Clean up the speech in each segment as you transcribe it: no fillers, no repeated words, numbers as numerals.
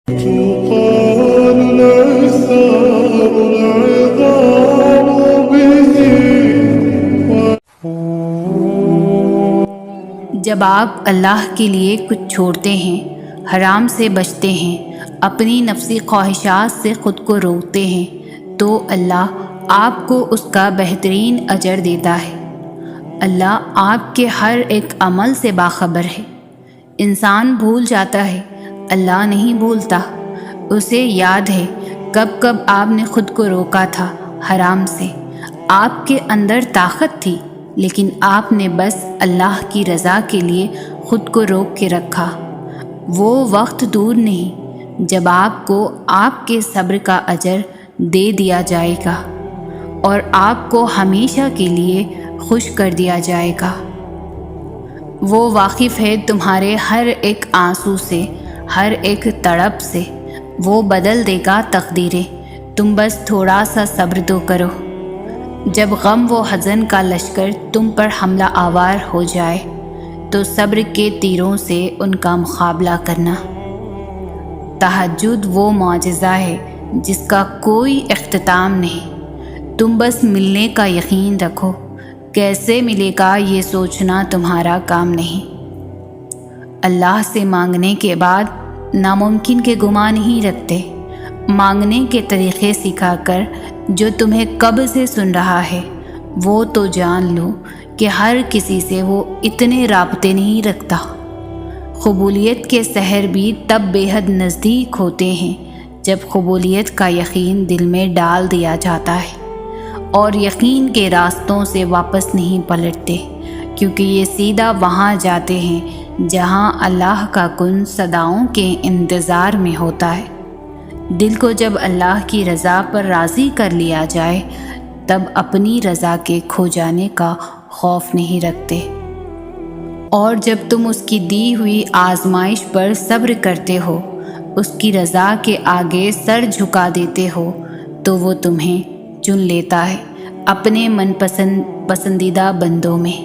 تقال الأسرار العظام به. جب آپ اللہ کے لیے کچھ چھوڑتے ہیں، حرام سے بچتے ہیں، اپنی نفسی خواہشات سے خود کو روکتے ہیں، تو اللہ آپ کو اس کا بہترین اجر دیتا ہے۔ اللہ آپ کے ہر ایک عمل سے باخبر ہے۔ انسان بھول جاتا ہے، اللہ نہیں بھولتا۔ اسے یاد ہے کب کب آپ نے خود کو روکا تھا حرام سے۔ آپ کے اندر طاقت تھی، لیکن آپ نے بس اللہ کی رضا کے لیے خود کو روک کے رکھا۔ وہ وقت دور نہیں جب آپ کو آپ کے صبر کا اجر دے دیا جائے گا اور آپ کو ہمیشہ کے لیے خوش کر دیا جائے گا۔ وہ واقف ہے تمہارے ہر ایک آنسو سے، ہر ایک تڑپ سے۔ وہ بدل دے گا تقدیریں، تم بس تھوڑا سا صبر تو کرو۔ جب غم و حزن کا لشکر تم پر حملہ آور ہو جائے تو صبر کے تیروں سے ان کا مقابلہ کرنا۔ تہجد وہ معجزہ ہے جس کا کوئی اختتام نہیں۔ تم بس ملنے کا یقین رکھو، کیسے ملے گا یہ سوچنا تمہارا کام نہیں۔ اللہ سے مانگنے کے بعد ناممکن کے گمان نہیں رکھتے۔ مانگنے کے طریقے سکھا کر جو تمہیں کب سے سن رہا ہے وہ تو جان لو کہ ہر کسی سے وہ اتنے رابطے نہیں رکھتا۔ قبولیت کے سحر بھی تب بے حد نزدیک ہوتے ہیں جب قبولیت کا یقین دل میں ڈال دیا جاتا ہے، اور یقین کے راستوں سے واپس نہیں پلٹتے، کیونکہ یہ سیدھا وہاں جاتے ہیں جہاں اللہ کا کن صداؤں کے انتظار میں ہوتا ہے۔ دل کو جب اللہ کی رضا پر راضی کر لیا جائے تب اپنی رضا کے کھو جانے کا خوف نہیں رکھتے، اور جب تم اس کی دی ہوئی آزمائش پر صبر کرتے ہو، اس کی رضا کے آگے سر جھکا دیتے ہو، تو وہ تمہیں چن لیتا ہے اپنے پسندیدہ بندوں میں۔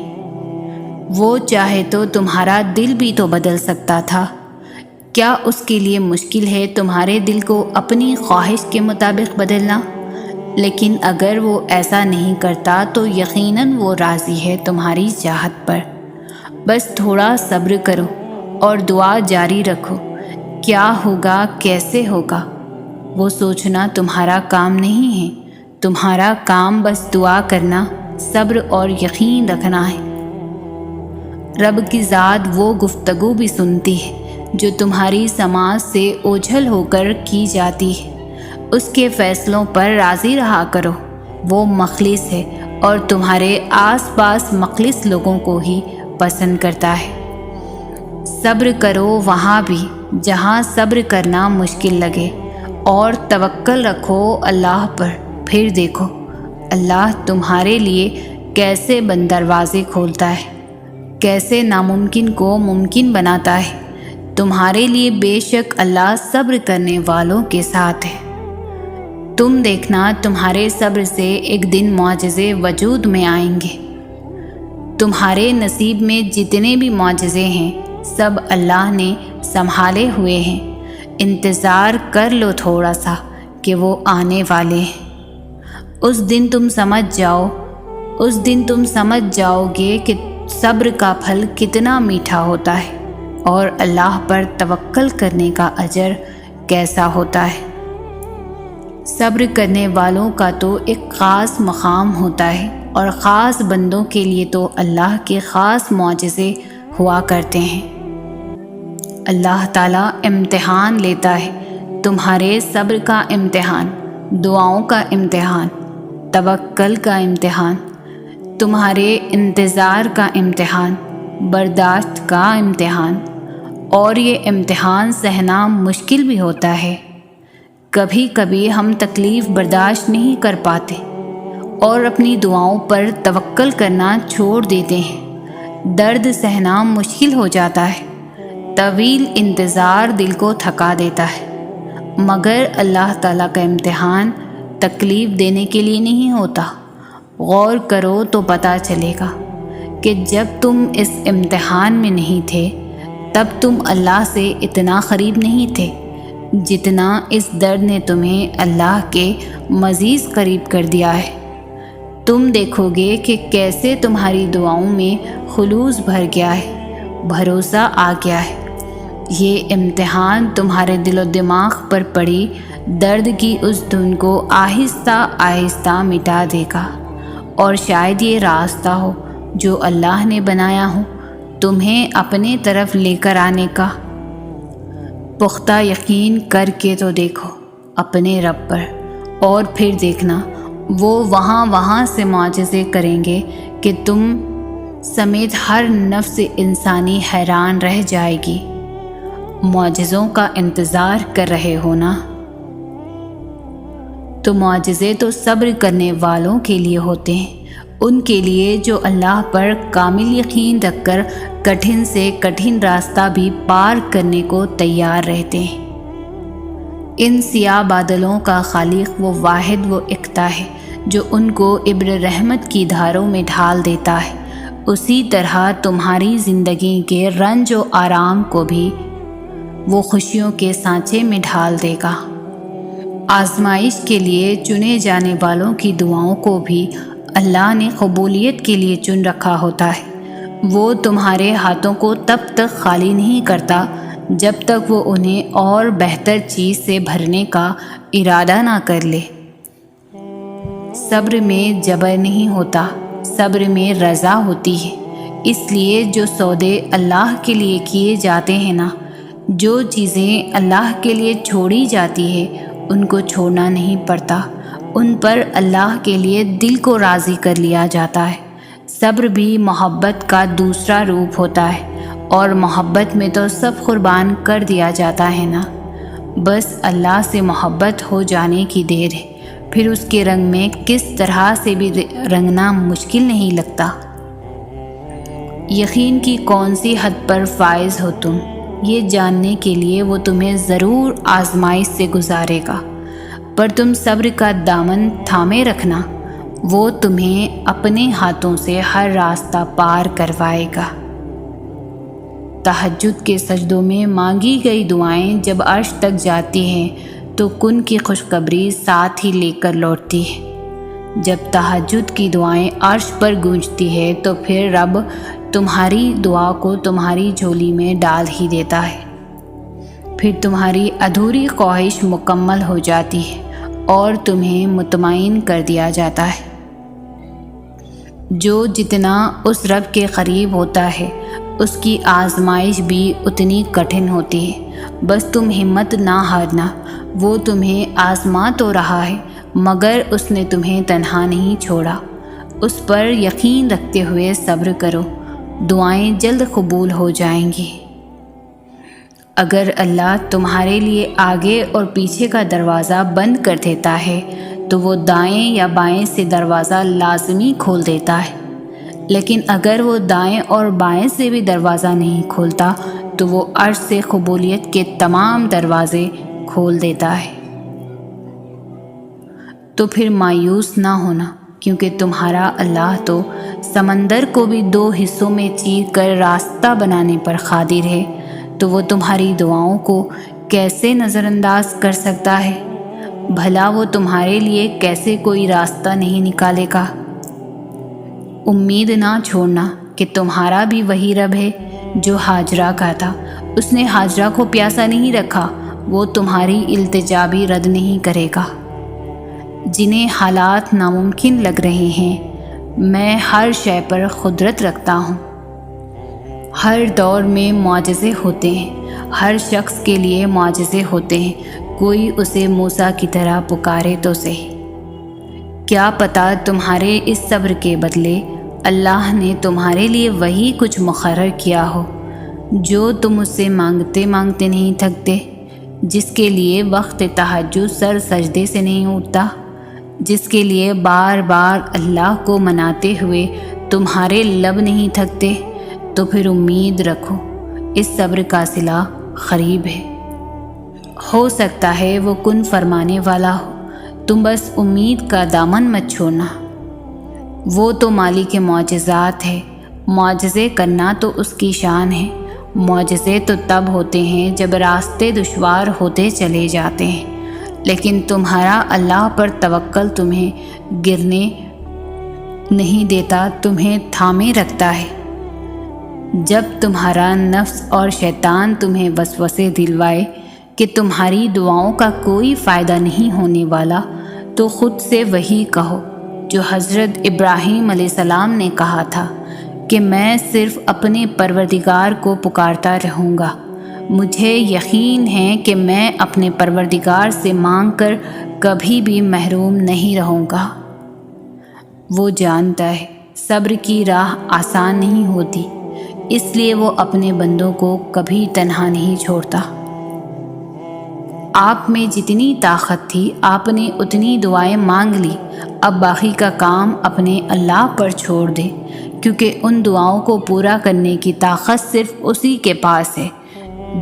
وہ چاہے تو تمہارا دل بھی تو بدل سکتا تھا۔ کیا اس کے لیے مشکل ہے تمہارے دل کو اپنی خواہش کے مطابق بدلنا؟ لیکن اگر وہ ایسا نہیں کرتا تو یقیناً وہ راضی ہے تمہاری چاہت پر۔ بس تھوڑا صبر کرو اور دعا جاری رکھو۔ کیا ہوگا، کیسے ہوگا، وہ سوچنا تمہارا کام نہیں ہے۔ تمہارا کام بس دعا کرنا، صبر اور یقین رکھنا ہے۔ رب کی ذات وہ گفتگو بھی سنتی ہے جو تمہاری سماعت سے اوجھل ہو کر کی جاتی ہے۔ اس کے فیصلوں پر راضی رہا کرو، وہ مخلص ہے اور تمہارے آس پاس مخلص لوگوں کو ہی پسند کرتا ہے۔ صبر کرو وہاں بھی جہاں صبر کرنا مشکل لگے، اور توکل رکھو اللہ پر۔ پھر دیکھو اللہ تمہارے لیے کیسے بند دروازے کھولتا ہے، کیسے ناممکن کو ممکن بناتا ہے۔ تمہارے لیے بے شک اللہ صبر کرنے والوں کے ساتھ ہے۔ تم دیکھنا تمہارے صبر سے ایک دن معجزے وجود میں آئیں گے۔ تمہارے نصیب میں جتنے بھی معجزے ہیں سب اللہ نے سنبھالے ہوئے ہیں۔ انتظار کر لو تھوڑا سا کہ وہ آنے والے ہیں۔ اس دن تم سمجھ جاؤ گے کہ صبر کا پھل کتنا میٹھا ہوتا ہے اور اللہ پر توکل کرنے کا اجر کیسا ہوتا ہے۔ صبر کرنے والوں کا تو ایک خاص مقام ہوتا ہے، اور خاص بندوں کے لیے تو اللہ کے خاص معجزے ہوا کرتے ہیں۔ اللہ تعالیٰ امتحان لیتا ہے، تمہارے صبر کا امتحان، دعاؤں کا امتحان، توکل کا امتحان، تمہارے انتظار کا امتحان، برداشت کا امتحان، اور یہ امتحان سہنا مشکل بھی ہوتا ہے۔ کبھی کبھی ہم تکلیف برداشت نہیں کر پاتے اور اپنی دعاؤں پر توکل کرنا چھوڑ دیتے ہیں۔ درد سہنا مشکل ہو جاتا ہے، طویل انتظار دل کو تھکا دیتا ہے، مگر اللہ تعالیٰ کا امتحان تکلیف دینے کے لیے نہیں ہوتا۔ غور کرو تو پتہ چلے گا کہ جب تم اس امتحان میں نہیں تھے تب تم اللہ سے اتنا قریب نہیں تھے۔ جتنا اس درد نے تمہیں اللہ کے مزید قریب کر دیا ہے۔ تم دیکھو گے کہ کیسے تمہاری دعاؤں میں خلوص بھر گیا ہے، بھروسہ آ گیا ہے۔ یہ امتحان تمہارے دل و دماغ پر پڑی درد کی اس دھن کو آہستہ آہستہ مٹا دے گا، اور شاید یہ راستہ ہو جو اللہ نے بنایا ہو تمہیں اپنے طرف لے کر آنے کا۔ پختہ یقین کر کے تو دیکھو اپنے رب پر، اور پھر دیکھنا وہ وہاں سے معجزے کریں گے کہ تم سمیت ہر نفس انسانی حیران رہ جائے گی۔ معجزوں کا انتظار کر رہے ہو نا؟ تو معجزے تو صبر کرنے والوں کے لیے ہوتے ہیں، ان کے لیے جو اللہ پر کامل یقین رکھ کر کٹھن سے کٹھن راستہ بھی پار کرنے کو تیار رہتے ہیں۔ ان سیاہ بادلوں کا خالق وہ واحد و یکتا ہے جو ان کو ابر رحمت کی دھاروں میں ڈھال دیتا ہے۔ اسی طرح تمہاری زندگی کے رنج و آرام کو بھی وہ خوشیوں کے سانچے میں ڈھال دے گا۔ آزمائش کے لیے چنے جانے والوں کی دعاؤں کو بھی اللہ نے قبولیت کے لیے چن رکھا ہوتا ہے۔ وہ تمہارے ہاتھوں کو تب تک خالی نہیں کرتا جب تک وہ انہیں اور بہتر چیز سے بھرنے کا ارادہ نہ کر لے۔ صبر میں جبر نہیں ہوتا، صبر میں رضا ہوتی ہے۔ اس لیے جو سودے اللہ کے لیے کیے جاتے ہیں نا، جو چیزیں اللہ کے لیے چھوڑی جاتی ہے ان کو چھوڑنا نہیں پڑتا، ان پر اللہ کے لیے دل کو راضی کر لیا جاتا ہے۔ صبر بھی محبت کا دوسرا روپ ہوتا ہے، اور محبت میں تو سب قربان کر دیا جاتا ہے نا۔ بس اللہ سے محبت ہو جانے کی دیر ہے، پھر اس کے رنگ میں کس طرح سے بھی رنگنا مشکل نہیں لگتا۔ یقین کی کون سی حد پر فائز ہو تم، یہ جاننے کے لیے وہ تمہیں ضرور آزمائش سے گزارے گا، پر تم صبر کا دامن تھامے رکھنا، وہ تمہیں اپنے ہاتھوں سے ہر راستہ پار کروائے گا۔ تہجد کے سجدوں میں مانگی گئی دعائیں جب عرش تک جاتی ہیں تو کن کی خوشخبری ساتھ ہی لے کر لوٹتی ہے۔ جب تہجد کی دعائیں عرش پر گونجتی ہے تو پھر رب تمہاری دعا کو تمہاری جھولی میں ڈال ہی دیتا ہے۔ پھر تمہاری ادھوری خواہش مکمل ہو جاتی ہے اور تمہیں مطمئن کر دیا جاتا ہے۔ جو جتنا اس رب کے قریب ہوتا ہے اس کی آزمائش بھی اتنی کٹھن ہوتی ہے۔ بس تم ہمت نہ ہارنا، وہ تمہیں آزما تو رہا ہے مگر اس نے تمہیں تنہا نہیں چھوڑا۔ اس پر یقین رکھتے ہوئے صبر کرو، دعائیں جلد قبول ہو جائیں گی۔ اگر اللہ تمہارے لیے آگے اور پیچھے کا دروازہ بند کر دیتا ہے تو وہ دائیں یا بائیں سے دروازہ لازمی کھول دیتا ہے، لیکن اگر وہ دائیں اور بائیں سے بھی دروازہ نہیں کھولتا تو وہ عرش سے قبولیت کے تمام دروازے کھول دیتا ہے۔ تو پھر مایوس نہ ہونا، کیونکہ تمہارا اللہ تو سمندر کو بھی 2 حصوں میں چیر کر راستہ بنانے پر قادر ہے، تو وہ تمہاری دعاؤں کو کیسے نظر انداز کر سکتا ہے؟ بھلا وہ تمہارے لیے کیسے کوئی راستہ نہیں نکالے گا؟ امید نہ چھوڑنا کہ تمہارا بھی وہی رب ہے جو ہاجرہ کا تھا۔ اس نے ہاجرہ کو پیاسا نہیں رکھا، وہ تمہاری التجا بھی رد نہیں کرے گا۔ جنہیں حالات ناممکن لگ رہے ہیں، میں ہر شے پر قدرت رکھتا ہوں۔ ہر دور میں معجزے ہوتے ہیں، ہر شخص کے لیے معجزے ہوتے ہیں۔ کوئی اسے موسیٰ کی طرح پکارے تو صحیح۔ کیا پتہ تمہارے اس صبر کے بدلے اللہ نے تمہارے لیے وہی کچھ مقرر کیا ہو جو تم اس سے مانگتے مانگتے نہیں تھکتے، جس کے لیے وقت تہجد سر سجدے سے نہیں اٹھتا، جس کے لیے بار بار اللہ کو مناتے ہوئے تمہارے لب نہیں تھکتے۔ تو پھر امید رکھو، اس صبر کا صلہ قریب ہے۔ ہو سکتا ہے وہ کن فرمانے والا ہو، تم بس امید کا دامن مت چھوڑنا۔ وہ تو مالک معجزات ہے، معجزے کرنا تو اس کی شان ہے۔ معجزے تو تب ہوتے ہیں جب راستے دشوار ہوتے چلے جاتے ہیں، لیکن تمہارا اللہ پر توکل تمہیں گرنے نہیں دیتا، تمہیں تھامے رکھتا ہے۔ جب تمہارا نفس اور شیطان تمہیں وسوسے دلوائے کہ تمہاری دعاؤں کا کوئی فائدہ نہیں ہونے والا، تو خود سے وہی کہو جو حضرت ابراہیم علیہ السلام نے کہا تھا کہ میں صرف اپنے پروردگار کو پکارتا رہوں گا، مجھے یقین ہے کہ میں اپنے پروردگار سے مانگ کر کبھی بھی محروم نہیں رہوں گا۔ وہ جانتا ہے صبر کی راہ آسان نہیں ہوتی، اس لیے وہ اپنے بندوں کو کبھی تنہا نہیں چھوڑتا۔ آپ میں جتنی طاقت تھی آپ نے اتنی دعائیں مانگ لی، اب باقی کا کام اپنے اللہ پر چھوڑ دیں، کیونکہ ان دعاؤں کو پورا کرنے کی طاقت صرف اسی کے پاس ہے۔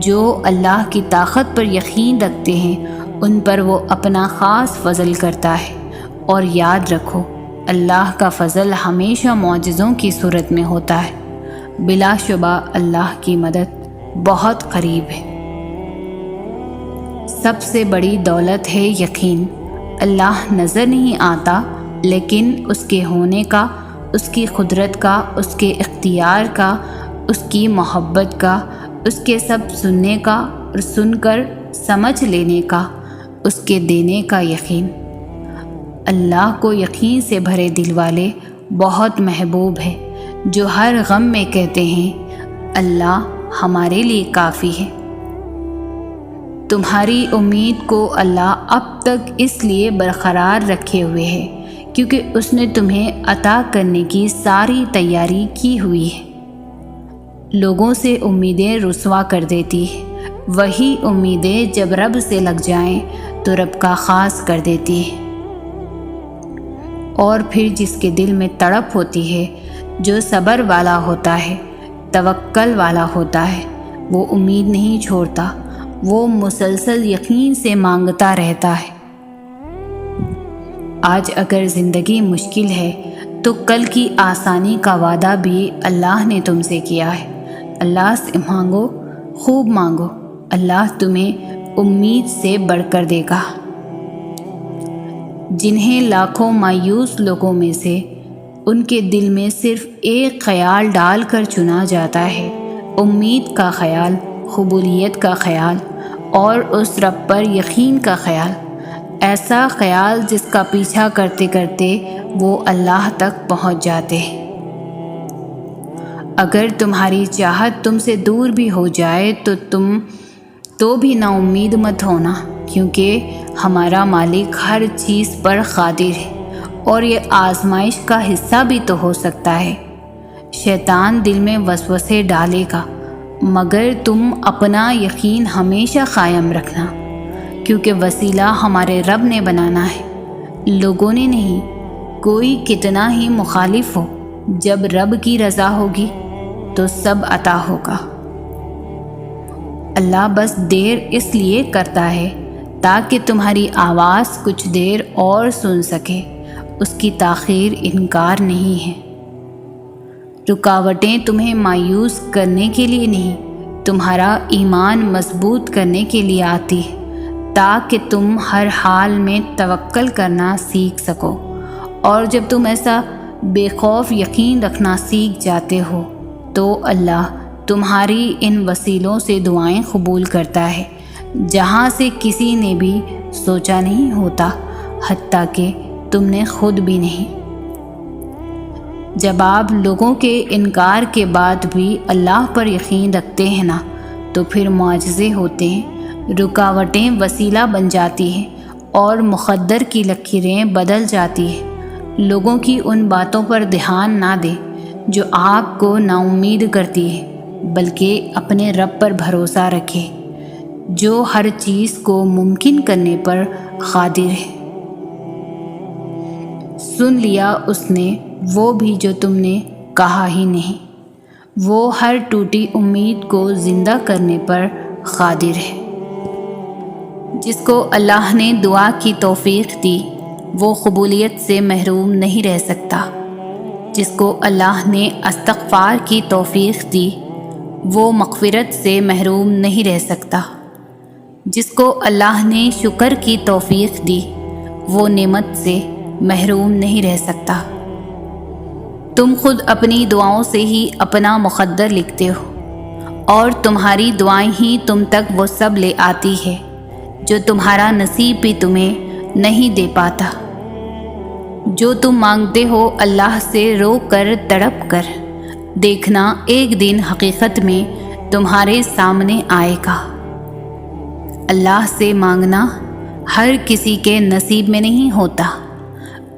جو اللہ کی طاقت پر یقین رکھتے ہیں ان پر وہ اپنا خاص فضل کرتا ہے، اور یاد رکھو اللہ کا فضل ہمیشہ معجزوں کی صورت میں ہوتا ہے۔ بلا شبہ اللہ کی مدد بہت قریب ہے۔ سب سے بڑی دولت ہے یقین۔ اللہ نظر نہیں آتا، لیکن اس کے ہونے کا، اس کی قدرت کا، اس کے اختیار کا، اس کی محبت کا، اس کے سب سننے کا اور سن کر سمجھ لینے کا، اس کے دینے کا یقین۔ اللہ کو یقین سے بھرے دل والے بہت محبوب ہے، جو ہر غم میں کہتے ہیں اللہ ہمارے لیے کافی ہے۔ تمہاری امید کو اللہ اب تک اس لیے برقرار رکھے ہوئے ہے کیونکہ اس نے تمہیں عطا کرنے کی ساری تیاری کی ہوئی ہے۔ لوگوں سے امیدیں رسوا کر دیتی ہے، وہی امیدیں جب رب سے لگ جائیں تو رب کا خاص کر دیتی ہے۔ اور پھر جس کے دل میں تڑپ ہوتی ہے، جو صبر والا ہوتا ہے، توکل والا ہوتا ہے، وہ امید نہیں چھوڑتا، وہ مسلسل یقین سے مانگتا رہتا ہے۔ آج اگر زندگی مشکل ہے تو کل کی آسانی کا وعدہ بھی اللہ نے تم سے کیا ہے۔ اللہ سے مانگو، خوب مانگو، اللہ تمہیں امید سے بڑھ کر دے گا۔ جنہیں لاکھوں مایوس لوگوں میں سے ان کے دل میں صرف ایک خیال ڈال کر چنا جاتا ہے، امید کا خیال، قبولیت کا خیال اور اس رب پر یقین کا خیال، ایسا خیال جس کا پیچھا کرتے کرتے وہ اللہ تک پہنچ جاتے ہیں۔ اگر تمہاری چاہت تم سے دور بھی ہو جائے تو تم تو بھی نا امید مت ہونا، کیونکہ ہمارا مالک ہر چیز پر قادر ہے، اور یہ آزمائش کا حصہ بھی تو ہو سکتا ہے۔ شیطان دل میں وسوسے ڈالے گا، مگر تم اپنا یقین ہمیشہ قائم رکھنا، کیونکہ وسیلہ ہمارے رب نے بنانا ہے، لوگوں نے نہیں۔ کوئی کتنا ہی مخالف ہو، جب رب کی رضا ہوگی تو سب عطا ہوگا۔ اللہ بس دیر اس لیے کرتا ہے تاکہ تمہاری آواز کچھ دیر اور سن سکے، اس کی تاخیر انکار نہیں ہے۔ رکاوٹیں تمہیں مایوس کرنے کے لیے نہیں، تمہارا ایمان مضبوط کرنے کے لیے آتی ہے، تاکہ تم ہر حال میں توکل کرنا سیکھ سکو، اور جب تم ایسا بے خوف یقین رکھنا سیکھ جاتے ہو تو اللہ تمہاری ان وسیلوں سے دعائیں قبول کرتا ہے، جہاں سے کسی نے بھی سوچا نہیں ہوتا، حتیٰ کہ تم نے خود بھی نہیں۔ جب آپ لوگوں کے انکار کے بعد بھی اللہ پر یقین رکھتے ہیں نا، تو پھر معجزے ہوتے ہیں، رکاوٹیں وسیلہ بن جاتی ہیں اور مقدر کی لکیریں بدل جاتی ہیں۔ لوگوں کی ان باتوں پر دھیان نہ دیں جو آپ کو نا امید کرتی ہے، بلکہ اپنے رب پر بھروسہ رکھیں جو ہر چیز کو ممکن کرنے پر قادر ہے۔ سن لیا اس نے وہ بھی جو تم نے کہا ہی نہیں، وہ ہر ٹوٹی امید کو زندہ کرنے پر قادر ہے۔ جس کو اللہ نے دعا کی توفیق دی وہ قبولیت سے محروم نہیں رہ سکتا، جس کو اللہ نے استغفار کی توفیق دی وہ مغفرت سے محروم نہیں رہ سکتا۔ جس کو اللہ نے شکر کی توفیق دی وہ نعمت سے محروم نہیں رہ سکتا۔ تم خود اپنی دعاؤں سے ہی اپنا مقدر لکھتے ہو، اور تمہاری دعائیں ہی تم تک وہ سب لے آتی ہے جو تمہارا نصیب بھی تمہیں نہیں دے پاتا۔ جو تم مانگتے ہو اللہ سے رو کر تڑپ کر، دیکھنا ایک دن حقیقت میں تمہارے سامنے آئے گا۔ اللہ سے مانگنا ہر کسی کے نصیب میں نہیں ہوتا۔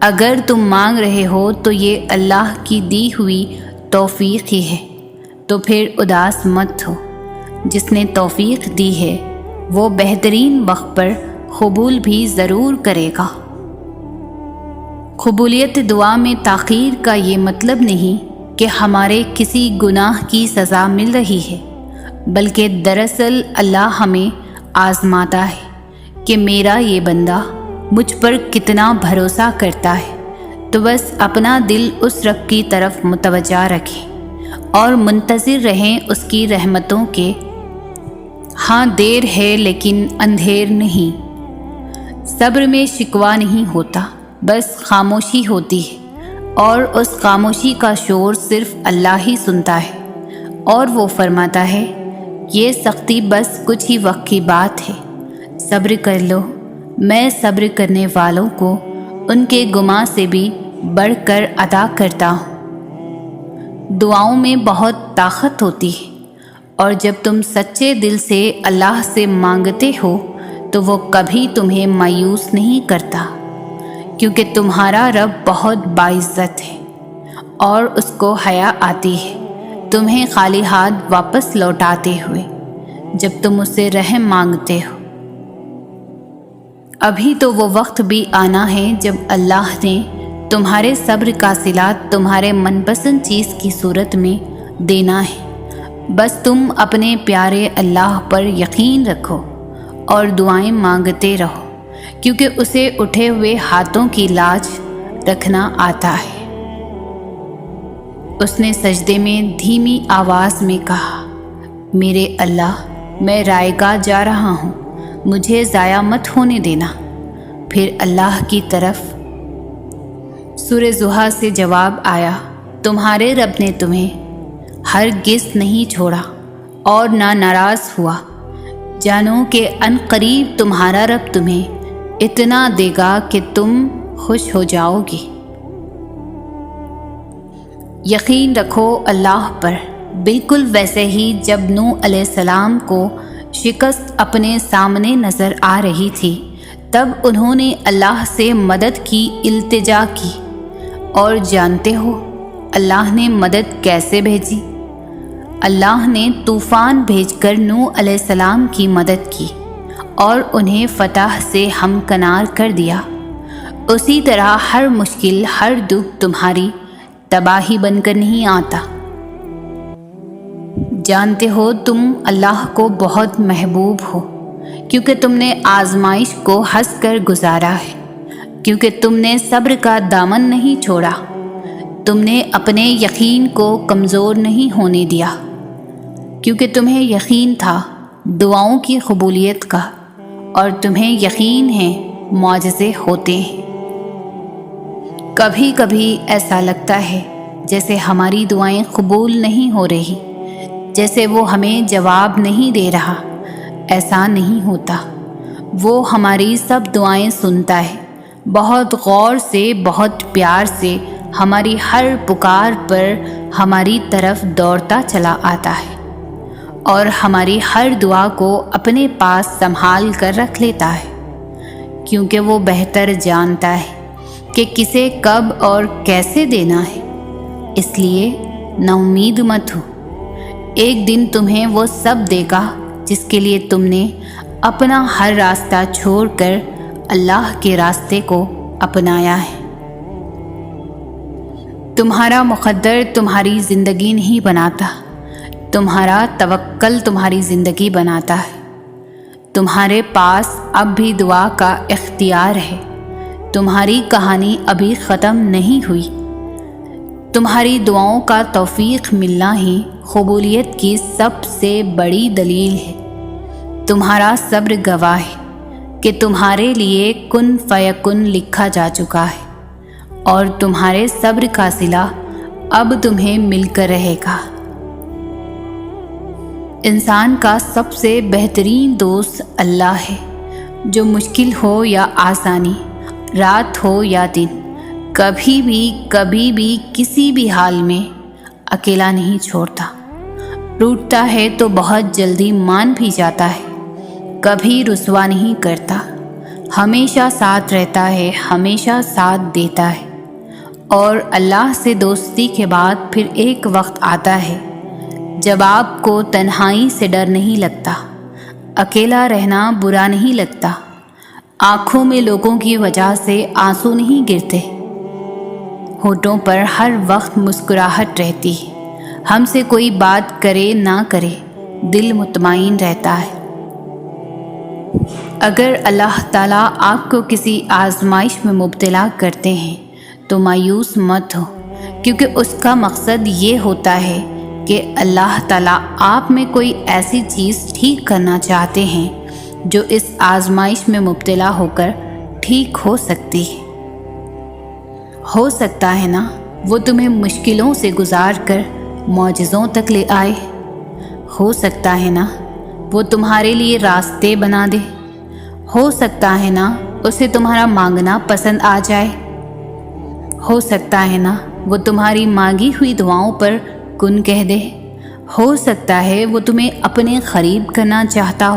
اگر تم مانگ رہے ہو تو یہ اللہ کی دی ہوئی توفیق ہی ہے، تو پھر اداس مت ہو۔ جس نے توفیق دی ہے وہ بہترین وقت پر قبول بھی ضرور کرے گا۔ قبولیت دعا میں تاخیر کا یہ مطلب نہیں کہ ہمارے کسی گناہ کی سزا مل رہی ہے، بلکہ دراصل اللہ ہمیں آزماتا ہے کہ میرا یہ بندہ مجھ پر کتنا بھروسہ کرتا ہے، تو بس اپنا دل اس رب کی طرف متوجہ رکھیں اور منتظر رہیں اس کی رحمتوں کے۔ ہاں دیر ہے لیکن اندھیر نہیں۔ صبر میں شکوہ نہیں ہوتا، بس خاموشی ہوتی ہے، اور اس خاموشی کا شور صرف اللہ ہی سنتا ہے، اور وہ فرماتا ہے یہ سختی بس کچھ ہی وقت کی بات ہے، صبر کر لو، میں صبر کرنے والوں کو ان کے گناہ سے بھی بڑھ کر عطا کرتا ہوں۔ دعاؤں میں بہت طاقت ہوتی ہے، اور جب تم سچے دل سے اللہ سے مانگتے ہو تو وہ کبھی تمہیں مایوس نہیں کرتا، کیونکہ تمہارا رب بہت باعزت ہے، اور اس کو حیا آتی ہے تمہیں خالی ہاتھ واپس لوٹاتے ہوئے جب تم اس سے رحم مانگتے ہو۔ ابھی تو وہ وقت بھی آنا ہے جب اللہ نے تمہارے صبر کا صلہ تمہارے من پسند چیز کی صورت میں دینا ہے۔ بس تم اپنے پیارے اللہ پر یقین رکھو اور دعائیں مانگتے رہو، کیونکہ اسے اٹھے ہوئے ہاتھوں کی لاج رکھنا آتا ہے۔ اس نے سجدے میں دھیمی آواز میں کہا، میرے اللہ، میں رائے گاہ جا رہا ہوں، مجھے ضائع مت ہونے دینا۔ پھر اللہ کی طرف سورہ ضحیٰ سے جواب آیا، تمہارے رب نے تمہیں ہرگز نہیں چھوڑا اور نہ ناراض ہوا۔ جانو کہ ان قریب تمہارا رب تمہیں اتنا دے گا کہ تم خوش ہو جاؤ گے۔ یقین رکھو اللہ پر، بالکل ویسے ہی جب نوح علیہ السلام کو شکست اپنے سامنے نظر آ رہی تھی، تب انہوں نے اللہ سے مدد کی التجا کی، اور جانتے ہو اللہ نے مدد کیسے بھیجی؟ اللہ نے طوفان بھیج کر نوح علیہ السلام کی مدد کی اور انہیں فتح سے ہمکنار کر دیا۔ اسی طرح ہر مشکل، ہر دکھ تمہاری تباہی بن کر نہیں آتا۔ جانتے ہو تم اللہ کو بہت محبوب ہو، کیونکہ تم نے آزمائش کو ہنس کر گزارا ہے، کیونکہ تم نے صبر کا دامن نہیں چھوڑا، تم نے اپنے یقین کو کمزور نہیں ہونے دیا، کیونکہ تمہیں یقین تھا دعاؤں کی قبولیت کا، اور تمہیں یقین ہے معجزے ہوتے ہیں۔ کبھی کبھی ایسا لگتا ہے جیسے ہماری دعائیں قبول نہیں ہو رہی، جیسے وہ ہمیں جواب نہیں دے رہا۔ ایسا نہیں ہوتا، وہ ہماری سب دعائیں سنتا ہے، بہت غور سے، بہت پیار سے ہماری ہر پکار پر ہماری طرف دوڑتا چلا آتا ہے، اور ہماری ہر دعا کو اپنے پاس سنبھال کر رکھ لیتا ہے، کیونکہ وہ بہتر جانتا ہے کہ کسے کب اور کیسے دینا ہے۔ اس لیے نا امید مت ہو، ایک دن تمہیں وہ سب دے گا جس کے لیے تم نے اپنا ہر راستہ چھوڑ کر اللہ کے راستے کو اپنایا ہے۔ تمہارا مقدر تمہاری زندگی نہیں بناتا، تمہارا توکل تمہاری زندگی بناتا ہے۔ تمہارے پاس اب بھی دعا کا اختیار ہے، تمہاری کہانی ابھی ختم نہیں ہوئی۔ تمہاری دعاؤں کا توفیق ملنا ہی قبولیت کی سب سے بڑی دلیل ہے۔ تمہارا صبر گواہ ہے کہ تمہارے لیے کن فیکن لکھا جا چکا ہے، اور تمہارے صبر کا صلہ اب تمہیں مل کر رہے گا۔ انسان کا سب سے بہترین دوست اللہ ہے، جو مشکل ہو یا آسانی، رات ہو یا دن، کبھی بھی کسی بھی حال میں اکیلا نہیں چھوڑتا۔ روٹتا ہے تو بہت جلدی مان بھی جاتا ہے، کبھی رسوا نہیں کرتا، ہمیشہ ساتھ رہتا ہے، ہمیشہ ساتھ دیتا ہے۔ اور اللہ سے دوستی کے بعد پھر ایک وقت آتا ہے جب آپ کو تنہائی سے ڈر نہیں لگتا، اکیلا رہنا برا نہیں لگتا، آنکھوں میں لوگوں کی وجہ سے آنسو نہیں گرتے، ہونٹوں پر ہر وقت مسکراہٹ رہتی ہے، ہم سے کوئی بات کرے نہ کرے دل مطمئن رہتا ہے۔ اگر اللہ تعالیٰ آپ کو کسی آزمائش میں مبتلا کرتے ہیں تو مایوس مت ہو، کیونکہ اس کا مقصد یہ ہوتا ہے کہ اللہ تعالیٰ آپ میں کوئی ایسی چیز ٹھیک کرنا چاہتے ہیں جو اس آزمائش میں مبتلا ہو کر ٹھیک ہو سکتی ہے۔ ہو سکتا ہے نا وہ تمہیں مشکلوں سے گزار کر معجزوں تک لے آئے، ہو سکتا ہے نا وہ تمہارے لیے راستے بنا دے، ہو سکتا ہے نا اسے تمہارا مانگنا پسند آ جائے، ہو سکتا ہے نا وہ تمہاری مانگی ہوئی دعاؤں پر کن کہہ دے، ہو سکتا ہے وہ تمہیں اپنے قریب کرنا چاہتا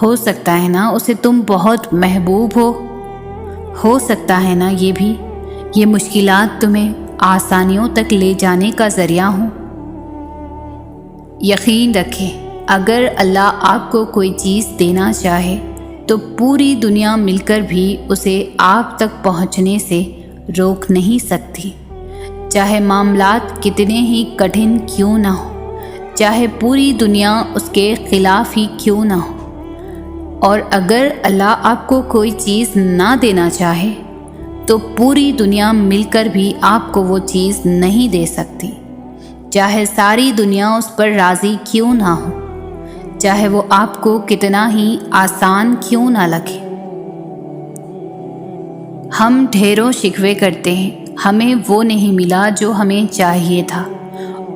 ہو سکتا ہے نا اسے تم بہت محبوب ہو سکتا ہے نا یہ مشکلات تمہیں آسانیوں تک لے جانے کا ذریعہ ہوں۔ یقین رکھیں، اگر اللہ آپ کو کوئی چیز دینا چاہے تو پوری دنیا مل کر بھی اسے آپ تک پہنچنے سے روک نہیں سکتی، چاہے معاملات کتنے ہی کٹھن کیوں نہ ہو، چاہے پوری دنیا اس کے خلاف ہی کیوں نہ ہو۔ اور اگر اللہ آپ کو کوئی چیز نہ دینا چاہے تو پوری دنیا مل کر بھی آپ کو وہ چیز نہیں دے سکتی، چاہے ساری دنیا اس پر راضی کیوں نہ ہو، چاہے وہ آپ کو کتنا ہی آسان کیوں نہ لگے۔ ہم ڈھیروں شکوے کرتے ہیں، ہمیں وہ نہیں ملا جو ہمیں چاہیے تھا،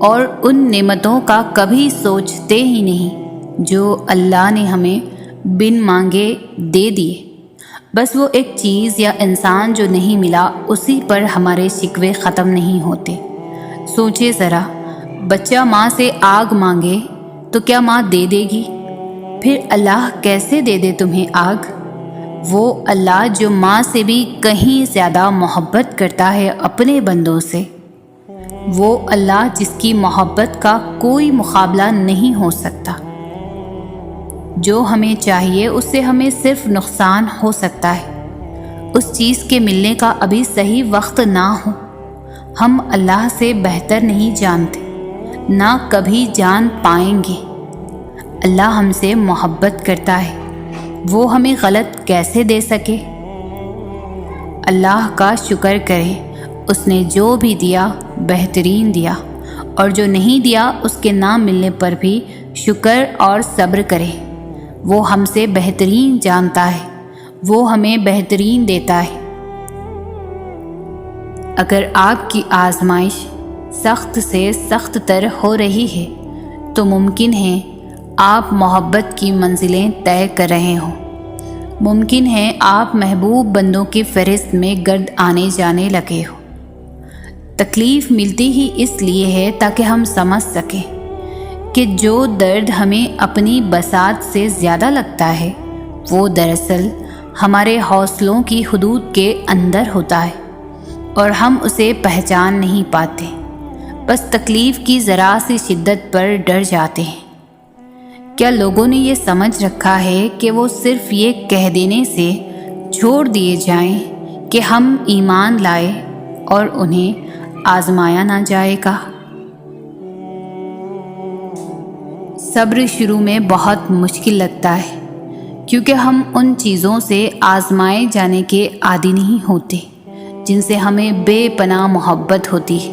اور ان نعمتوں کا کبھی سوچتے ہی نہیں جو اللہ نے ہمیں بن مانگے دے دیے۔ بس وہ ایک چیز یا انسان جو نہیں ملا، اسی پر ہمارے شکوے ختم نہیں ہوتے۔ سوچے ذرا، بچہ ماں سے آگ مانگے تو کیا ماں دے دے گی؟ پھر اللہ کیسے دے دے تمہیں آگ؟ وہ اللہ جو ماں سے بھی کہیں زیادہ محبت کرتا ہے اپنے بندوں سے، وہ اللہ جس کی محبت کا کوئی مقابلہ نہیں ہو سکتا۔ جو ہمیں چاہیے اس سے ہمیں صرف نقصان ہو سکتا ہے، اس چیز کے ملنے کا ابھی صحیح وقت نہ ہو۔ ہم اللہ سے بہتر نہیں جانتے، نہ کبھی جان پائیں گے۔ اللہ ہم سے محبت کرتا ہے، وہ ہمیں غلط کیسے دے سکے؟ اللہ کا شکر کریں، اس نے جو بھی دیا بہترین دیا، اور جو نہیں دیا اس کے نہ ملنے پر بھی شکر اور صبر کریں۔ وہ ہم سے بہترین جانتا ہے، وہ ہمیں بہترین دیتا ہے۔ اگر آپ کی آزمائش سخت سے سخت تر ہو رہی ہے تو ممکن ہے آپ محبت کی منزلیں طے کر رہے ہوں، ممکن ہے آپ محبوب بندوں کی فہرست میں گرد آنے جانے لگے ہو۔ تکلیف ملتی ہی اس لیے ہے تاکہ ہم سمجھ سکیں کہ جو درد ہمیں اپنی بساط سے زیادہ لگتا ہے وہ دراصل ہمارے حوصلوں کی حدود کے اندر ہوتا ہے، اور ہم اسے پہچان نہیں پاتے، بس تکلیف کی ذرا سی شدت پر ڈر جاتے ہیں۔ کیا لوگوں نے یہ سمجھ رکھا ہے کہ وہ صرف یہ کہہ دینے سے چھوڑ دیے جائیں کہ ہم ایمان لائے اور انہیں آزمایا نہ جائے گا؟ صبر شروع میں بہت مشکل لگتا ہے، کیونکہ ہم ان چیزوں سے آزمائے جانے کے عادی نہیں ہوتے جن سے ہمیں بے پناہ محبت ہوتی ہے۔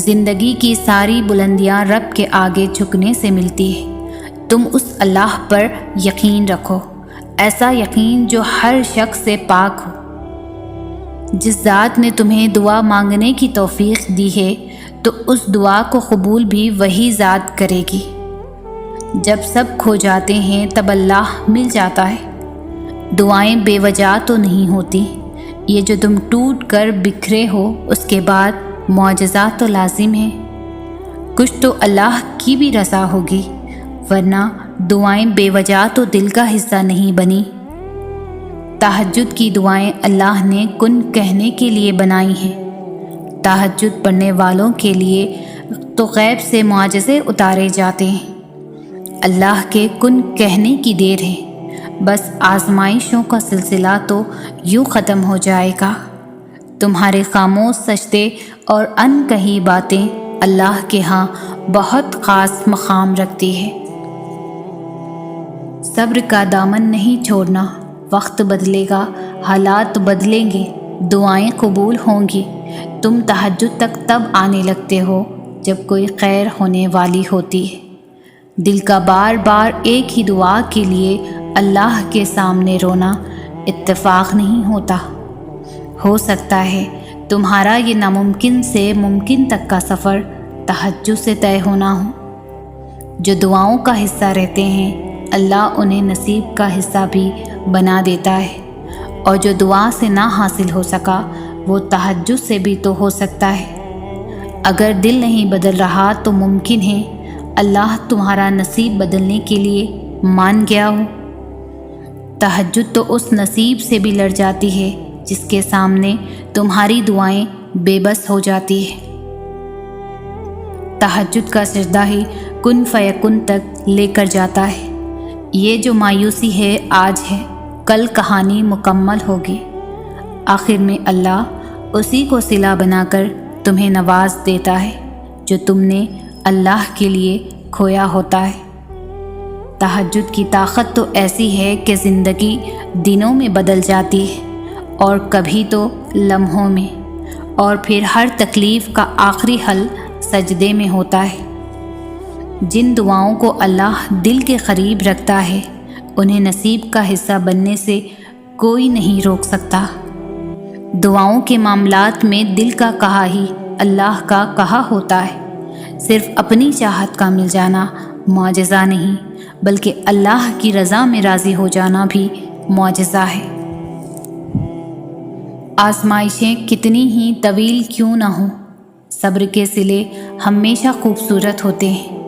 زندگی کی ساری بلندیاں رب کے آگے جھکنے سے ملتی ہے۔ تم اس اللہ پر یقین رکھو، ایسا یقین جو ہر شخص سے پاک ہو۔ جس ذات نے تمہیں دعا مانگنے کی توفیق دی ہے تو اس دعا کو قبول بھی وہی ذات کرے گی۔ جب سب کھو جاتے ہیں تب اللہ مل جاتا ہے۔ دعائیں بے وجہ تو نہیں ہوتی، یہ جو تم ٹوٹ کر بکھرے ہو اس کے بعد معجزات تو لازم ہیں۔ کچھ تو اللہ کی بھی رضا ہوگی، ورنہ دعائیں بے وجہ تو دل کا حصہ نہیں بنی۔ تہجد کی دعائیں اللہ نے کن کہنے کے لیے بنائی ہیں۔ تہجد پڑھنے والوں کے لیے تو غیب سے معجزے اتارے جاتے ہیں۔ اللہ کے کن کہنے کی دیر ہے، بس آزمائشوں کا سلسلہ تو یوں ختم ہو جائے گا۔ تمہارے خاموش سجدے اور ان کہی باتیں اللہ کے ہاں بہت خاص مقام رکھتی ہے۔ صبر کا دامن نہیں چھوڑنا، وقت بدلے گا، حالات بدلیں گے، دعائیں قبول ہوں گی۔ تم تہجد تک تب آنے لگتے ہو جب کوئی خیر ہونے والی ہوتی ہے۔ دل کا بار بار ایک ہی دعا کے لیے اللہ کے سامنے رونا اتفاق نہیں ہوتا۔ ہو سکتا ہے تمہارا یہ ناممکن سے ممکن تک کا سفر تہجد سے طے ہونا ہو۔ جو دعاؤں کا حصہ رہتے ہیں اللہ انہیں نصیب کا حصہ بھی بنا دیتا ہے، اور جو دعا سے نہ حاصل ہو سکا وہ تہجد سے بھی تو ہو سکتا ہے۔ اگر دل نہیں بدل رہا تو ممکن ہے اللہ تمہارا نصیب بدلنے کے لیے مان گیا ہو۔ تہجد تو اس نصیب سے بھی لڑ جاتی ہے جس کے سامنے تمہاری دعائیں بے بس ہو جاتی ہے۔ تہجد کا سجدہ ہی کن فیکن تک لے کر جاتا ہے۔ یہ جو مایوسی ہے آج ہے، کل کہانی مکمل ہوگی۔ آخر میں اللہ اسی کو صلہ بنا کر تمہیں نواز دیتا ہے جو تم نے اللہ کے لیے کھویا ہوتا ہے۔ تہجد کی طاقت تو ایسی ہے کہ زندگی دنوں میں بدل جاتی ہے، اور کبھی تو لمحوں میں، اور پھر ہر تکلیف کا آخری حل سجدے میں ہوتا ہے۔ جن دعاؤں کو اللہ دل کے قریب رکھتا ہے انہیں نصیب کا حصہ بننے سے کوئی نہیں روک سکتا۔ دعاؤں کے معاملات میں دل کا کہا ہی اللہ کا کہا ہوتا ہے۔ صرف اپنی چاہت کا مل جانا معجزہ نہیں، بلکہ اللہ کی رضا میں راضی ہو جانا بھی معجزہ ہے۔ آزمائشیں کتنی ہی طویل کیوں نہ ہوں، صبر کے صلے ہمیشہ خوبصورت ہوتے ہیں۔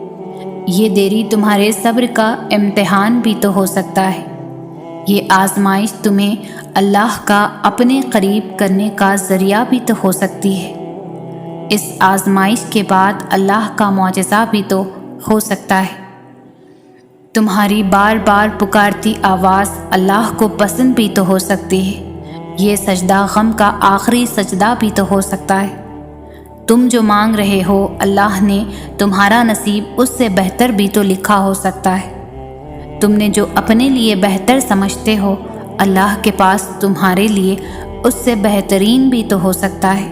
یہ دیری تمہارے صبر کا امتحان بھی تو ہو سکتا ہے۔ یہ آزمائش تمہیں اللہ کا اپنے قریب کرنے کا ذریعہ بھی تو ہو سکتی ہے۔ اس آزمائش کے بعد اللہ کا معجزہ بھی تو ہو سکتا ہے۔ تمہاری بار بار پکارتی آواز اللہ کو پسند بھی تو ہو سکتی ہے۔ یہ سجدہ غم کا آخری سجدہ بھی تو ہو سکتا ہے۔ تم جو مانگ رہے ہو اللہ نے تمہارا نصیب اس سے بہتر بھی تو لکھا ہو سکتا ہے۔ تم نے جو اپنے لیے بہتر سمجھتے ہو اللہ کے پاس تمہارے لیے اس سے بہترین بھی تو ہو سکتا ہے۔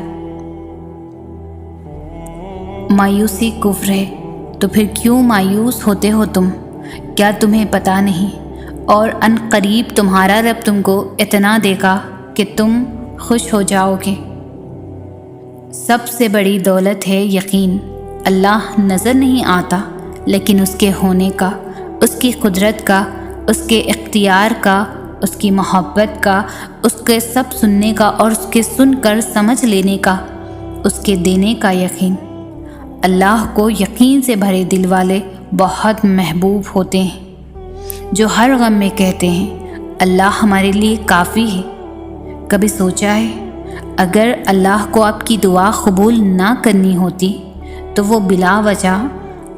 مایوسی کفر ہے تو پھر کیوں مایوس ہوتے ہو تم؟ کیا تمہیں پتہ نہیں؟ اور ان قریب تمہارا رب تم کو اتنا دے گا کہ تم خوش ہو جاؤ گے۔ سب سے بڑی دولت ہے یقین۔ اللہ نظر نہیں آتا، لیکن اس کے ہونے کا، اس کی قدرت کا، اس کے اختیار کا، اس کی محبت کا، اس کے سب سننے کا اور اس کے سن کر سمجھ لینے کا، اس کے دینے کا یقین۔ اللہ کو یقین سے بھرے دل والے بہت محبوب ہوتے ہیں، جو ہر غم میں کہتے ہیں اللہ ہمارے لیے کافی ہے۔ کبھی سوچا ہے اگر اللہ کو آپ کی دعا قبول نہ کرنی ہوتی تو وہ بلا وجہ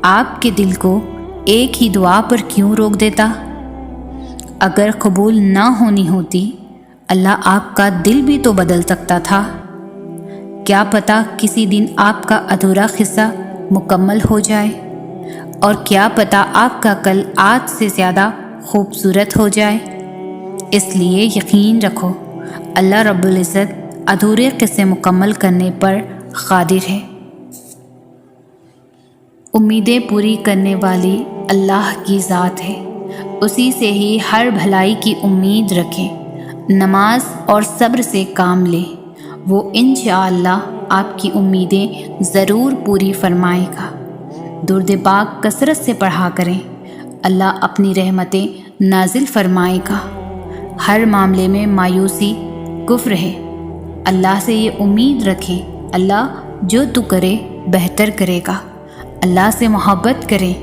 آپ کے دل کو ایک ہی دعا پر کیوں روک دیتا؟ اگر قبول نہ ہونی ہوتی اللہ آپ کا دل بھی تو بدل سکتا تھا۔ کیا پتہ کسی دن آپ کا ادھورا قصہ مکمل ہو جائے، اور کیا پتہ آپ کا کل آج سے زیادہ خوبصورت ہو جائے۔ اس لیے یقین رکھو اللہ رب العزت ادھورے قصے مکمل کرنے پر قادر ہے۔ امیدیں پوری کرنے والی اللہ کی ذات ہے، اسی سے ہی ہر بھلائی کی امید رکھیں، نماز اور صبر سے کام لیں، وہ انشاءاللہ آپ کی امیدیں ضرور پوری فرمائے گا۔ درود پاک کثرت سے پڑھا کریں، اللہ اپنی رحمتیں نازل فرمائے گا۔ ہر معاملے میں مایوسی کفر ہے، اللہ سے یہ امید رکھیں، اللہ جو تو کرے بہتر کرے گا۔ اللہ سے محبت کریں،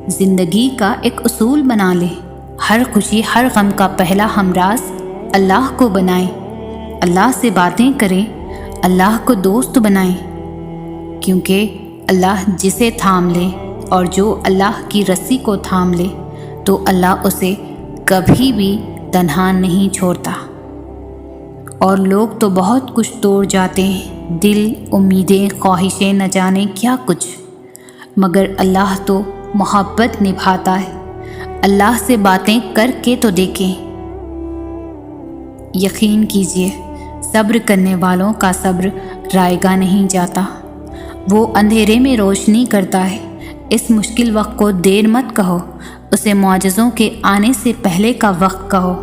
زندگی کا ایک اصول بنا لیں، ہر خوشی ہر غم کا پہلا ہمراز اللہ کو بنائیں، اللہ سے باتیں کریں، اللہ کو دوست بنائیں، کیونکہ اللہ جسے تھام لے اور جو اللہ کی رسی کو تھام لے تو اللہ اسے کبھی بھی تنہا نہیں چھوڑتا۔ اور لوگ تو بہت کچھ توڑ جاتے ہیں، دل، امیدیں، خواہشیں، نہ جانے کیا کچھ، مگر اللہ تو محبت نبھاتا ہے۔ اللہ سے باتیں کر کے تو دیکھیں۔ یقین کیجئے، صبر کرنے والوں کا صبر رائے گا نہیں جاتا، وہ اندھیرے میں روشنی کرتا ہے۔ اس مشکل وقت کو دیر مت کہو، اسے معجزوں کے آنے سے پہلے کا وقت کہو۔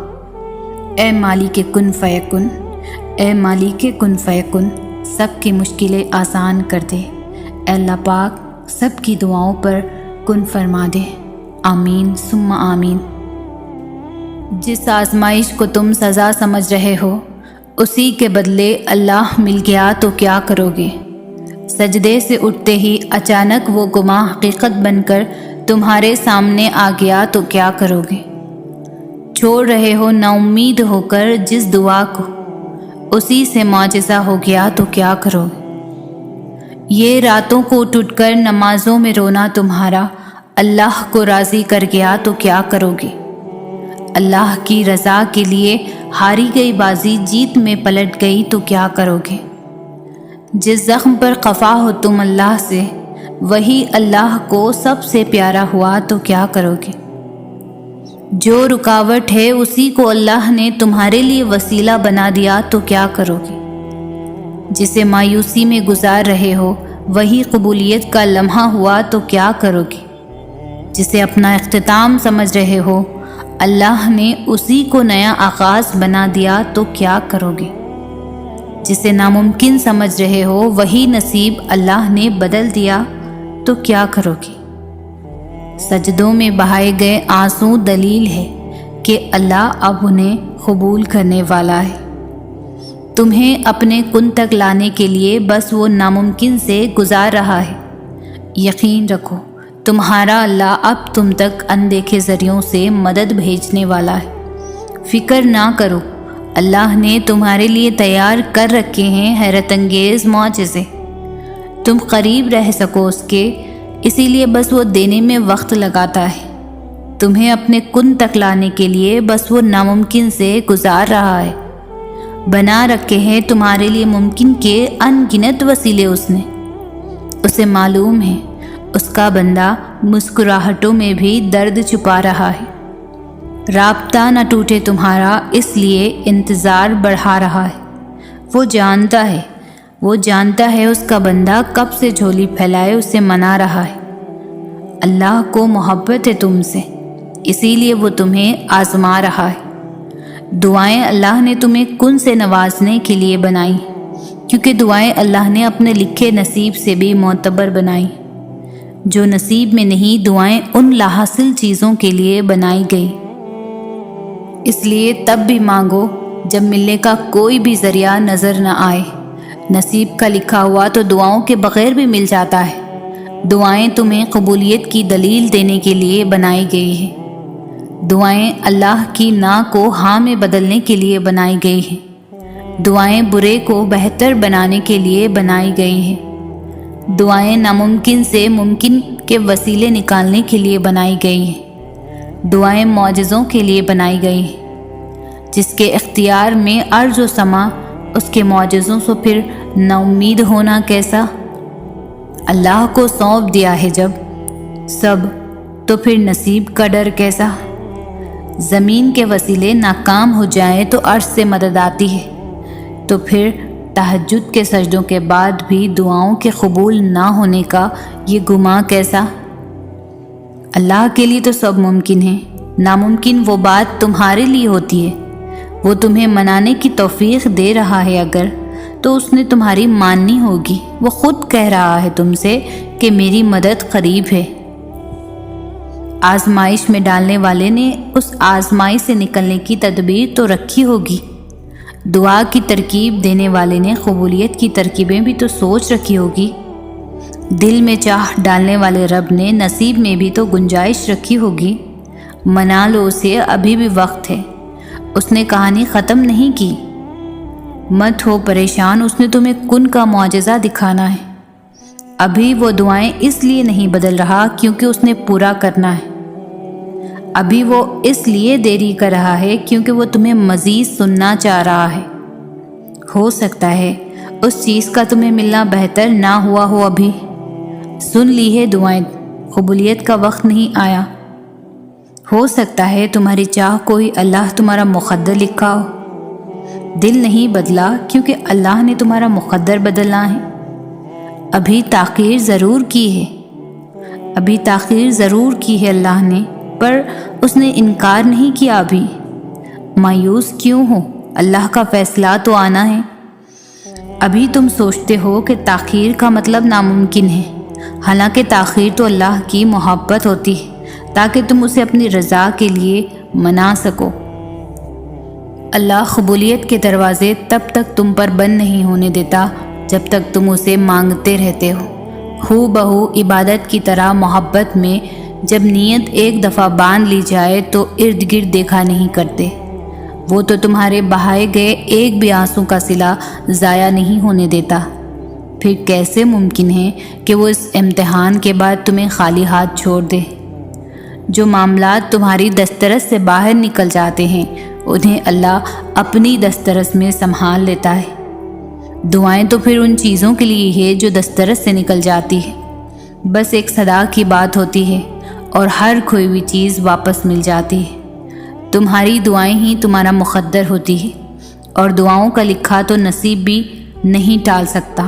اے مالک کن فیکن، اے مالک کن فیکن، سب کی مشکلیں آسان کر دے۔ اے اللہ پاک سب کی دعاؤں پر کن فرما دے، آمین ثم آمین۔ جس آزمائش کو تم سزا سمجھ رہے ہو، اسی کے بدلے اللہ مل گیا تو کیا کرو گے؟ سجدے سے اٹھتے ہی اچانک وہ گناہ حقیقت بن کر تمہارے سامنے آ گیا تو کیا کرو گے؟ چھوڑ رہے ہو نا امید ہو کر جس دعا کو، اسی سے معجزہ ہو گیا تو کیا کرو گے؟ یہ راتوں کو اٹھ اٹھ کر نمازوں میں رونا تمہارا اللہ کو راضی کر گیا تو کیا کرو گے؟ اللہ کی رضا کے لیے ہاری گئی بازی جیت میں پلٹ گئی تو کیا کرو گے؟ جس زخم پر خفا ہو تم اللہ سے، وہی اللہ کو سب سے پیارا ہوا تو کیا کرو گے؟ جو رکاوٹ ہے اسی کو اللہ نے تمہارے لیے وسیلہ بنا دیا تو کیا کرو گے؟ جسے مایوسی میں گزار رہے ہو وہی قبولیت کا لمحہ ہوا تو کیا کرو گے؟ جسے اپنا اختتام سمجھ رہے ہو اللہ نے اسی کو نیا آغاز بنا دیا تو کیا کرو گے؟ جسے ناممکن سمجھ رہے ہو وہی نصیب اللہ نے بدل دیا تو کیا کرو گے؟ سجدوں میں بہائے گئے آنسو دلیل ہے کہ اللہ اب انہیں قبول کرنے والا ہے۔ تمہیں اپنے کن تک لانے کے لیے بس وہ ناممکن سے گزار رہا ہے۔ یقین رکھو تمہارا اللہ اب تم تک اندیکھے ذریعوں سے مدد بھیجنے والا ہے۔ فکر نہ کرو، اللہ نے تمہارے لیے تیار کر رکھے ہیں حیرت انگیز معجزے۔ تم قریب رہ سکو اس کے، اسی لیے بس وہ دینے میں وقت لگاتا ہے۔ تمہیں اپنے کن تک لانے کے لیے بس وہ ناممکن سے گزار رہا ہے۔ بنا رکھے ہیں تمہارے لیے ممکن کے ان گنت وسیلے اس نے۔ اسے معلوم ہے اس کا بندہ مسکراہٹوں میں بھی درد چھپا رہا ہے۔ رابطہ نہ ٹوٹے تمہارا، اس لیے انتظار بڑھا رہا ہے۔ وہ جانتا ہے اس کا بندہ کب سے جھولی پھیلائے اسے منا رہا ہے۔ اللہ کو محبت ہے تم سے، اسی لیے وہ تمہیں آزما رہا ہے۔ دعائیں اللہ نے تمہیں کن سے نوازنے کے لیے بنائی، کیونکہ دعائیں اللہ نے اپنے لکھے نصیب سے بھی معتبر بنائی۔ جو نصیب میں نہیں، دعائیں ان لاحاصل چیزوں کے لیے بنائی گئی۔ اس لیے تب بھی مانگو جب ملنے کا کوئی بھی ذریعہ نظر نہ آئے۔ نصیب کا لکھا ہوا تو دعاؤں کے بغیر بھی مل جاتا ہے۔ دعائیں تمہیں قبولیت کی دلیل دینے کے لیے بنائی گئی ہیں۔ دعائیں اللہ کی نا کو ہاں میں بدلنے کے لیے بنائی گئی ہیں۔ دعائیں برے کو بہتر بنانے کے لیے بنائی گئی ہیں۔ دعائیں ناممکن سے ممکن کے وسیلے نکالنے کے لیے بنائی گئی ہیں۔ دعائیں معجزوں کے لیے بنائی گئی ہیں۔ جس کے اختیار میں ارض و سما، اس کے معجزوں سے پھر نا امید ہونا کیسا؟ اللہ کو سونپ دیا ہے جب سب، تو پھر نصیب کا ڈر کیسا؟ زمین کے وسیلے ناکام ہو جائیں تو عرش سے مدد آتی ہے، تو پھر تہجد کے سجدوں کے بعد بھی دعاؤں کے قبول نہ ہونے کا یہ گمان کیسا؟ اللہ کے لیے تو سب ممکن ہے، ناممکن وہ بات تمہارے لیے ہوتی ہے۔ وہ تمہیں منانے کی توفیق دے رہا ہے اگر، تو اس نے تمہاری ماننی ہوگی۔ وہ خود کہہ رہا ہے تم سے کہ میری مدد قریب ہے۔ آزمائش میں ڈالنے والے نے اس آزمائش سے نکلنے کی تدبیر تو رکھی ہوگی۔ دعا کی ترکیب دینے والے نے قبولیت کی ترکیبیں بھی تو سوچ رکھی ہوگی۔ دل میں چاہ ڈالنے والے رب نے نصیب میں بھی تو گنجائش رکھی ہوگی۔ منا لو اسے، ابھی بھی وقت ہے۔ اس نے کہانی ختم نہیں کی۔ مت ہو پریشان، اس نے تمہیں کن کا معجزہ دکھانا ہے۔ ابھی وہ دعائیں اس لیے نہیں بدل رہا کیونکہ اس نے پورا کرنا ہے۔ ابھی وہ اس لیے دیری کر رہا ہے کیونکہ وہ تمہیں مزید سننا چاہ رہا ہے۔ ہو سکتا ہے اس چیز کا تمہیں ملنا بہتر نہ ہوا ہو، ابھی سن لی ہے دعائیں، قبولیت کا وقت نہیں آیا۔ ہو سکتا ہے تمہاری چاہ کو ہی اللہ تمہارا مقدر لکھا ہو۔ دل نہیں بدلا کیونکہ اللہ نے تمہارا مقدر بدلنا ہے۔ ابھی تاخیر ضرور کی ہے اللہ نے، پر اس نے انکار نہیں کیا۔ ابھی مایوس کیوں ہو؟ اللہ کا فیصلہ تو آنا ہے۔ ابھی تم سوچتے ہو کہ تاخیر کا مطلب ناممکن ہے، حالانکہ تاخیر تو اللہ کی محبت ہوتی ہے تاکہ تم اسے اپنی رضا کے لیے منا سکو۔ اللہ قبولیت کے دروازے تب تک تم پر بند نہیں ہونے دیتا جب تک تم اسے مانگتے رہتے ہو بہو عبادت کی طرح محبت میں جب نیت ایک دفعہ باندھ لی جائے تو ارد گرد دیکھا نہیں کرتے۔ وہ تو تمہارے بہائے گئے ایک بھی آنسو کا صلہ ضائع نہیں ہونے دیتا۔ پھر کیسے ممکن ہے کہ وہ اس امتحان کے بعد تمہیں خالی ہاتھ چھوڑ دے؟ جو معاملات تمہاری دسترس سے باہر نکل جاتے ہیں انہیں اللہ اپنی دسترس میں سنبھال لیتا ہے۔ دعائیں تو پھر ان چیزوں کے لیے ہے جو دسترس سے نکل جاتی ہے۔ بس ایک صدا کی بات ہوتی ہے اور ہر کھوئی ہوئی چیز واپس مل جاتی ہے۔ تمہاری دعائیں ہی تمہارا مقدر ہوتی ہے، اور دعاؤں کا لکھا تو نصیب بھی نہیں ٹال سکتا۔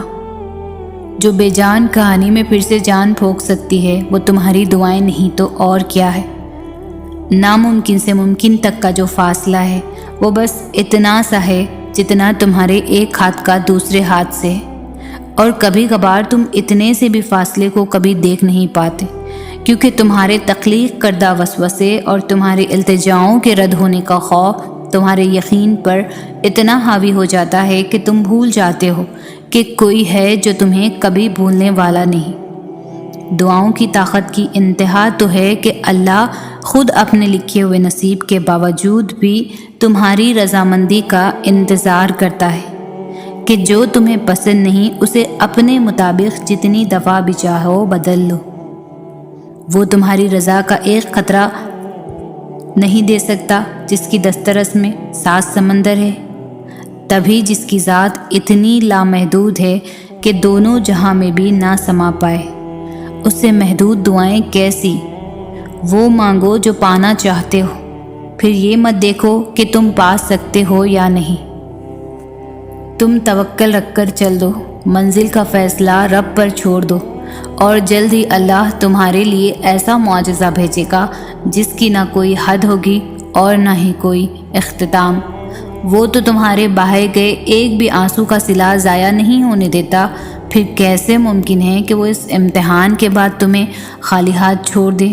جو بے جان کہانی میں پھر سے جان پھونک سکتی ہے وہ تمہاری دعائیں نہیں تو اور کیا ہے۔ ناممکن سے ممکن تک کا جو فاصلہ ہے وہ بس اتنا سا ہے جتنا تمہارے ایک ہاتھ کا دوسرے ہاتھ سے ہے، اور کبھی کبھار تم اتنے سے بھی فاصلے کو کبھی دیکھ نہیں پاتے کیونکہ تمہارے تخلیق کردہ وسوسے اور تمہارے التجاؤں کے رد ہونے کا خوف تمہارے یقین پر اتنا حاوی ہو جاتا ہے کہ تم بھول جاتے ہو کہ کوئی ہے جو تمہیں کبھی بھولنے والا نہیں۔ دعاؤں کی طاقت کی انتہا تو ہے کہ اللہ خود اپنے لکھے ہوئے نصیب کے باوجود بھی تمہاری رضامندی کا انتظار کرتا ہے کہ جو تمہیں پسند نہیں اسے اپنے مطابق جتنی دفعہ بھی چاہو بدل لو۔ وہ تمہاری رضا کا ایک قطرہ نہیں دے سکتا جس کی دسترس میں 7 سمندر ہے، تبھی جس کی ذات اتنی لامحدود ہے کہ دونوں جہاں میں بھی نہ سما پائے، اس سے محدود دعائیں کیسی؟ وہ مانگو جو پانا چاہتے ہو، پھر یہ مت دیکھو کہ تم پا سکتے ہو یا نہیں۔ تم توکل رکھ کر چل دو، منزل کا فیصلہ رب پر چھوڑ دو، اور جلد ہی اللہ تمہارے لیے ایسا معجزہ بھیجے گا جس کی نہ کوئی حد ہوگی اور نہ ہی کوئی اختتام۔ وہ تو تمہارے بہائے گئے ایک بھی آنسو کا صلہ ضائع نہیں ہونے دیتا۔ پھر کیسے ممکن ہے کہ وہ اس امتحان کے بعد تمہیں خالی ہاتھ چھوڑ دے؟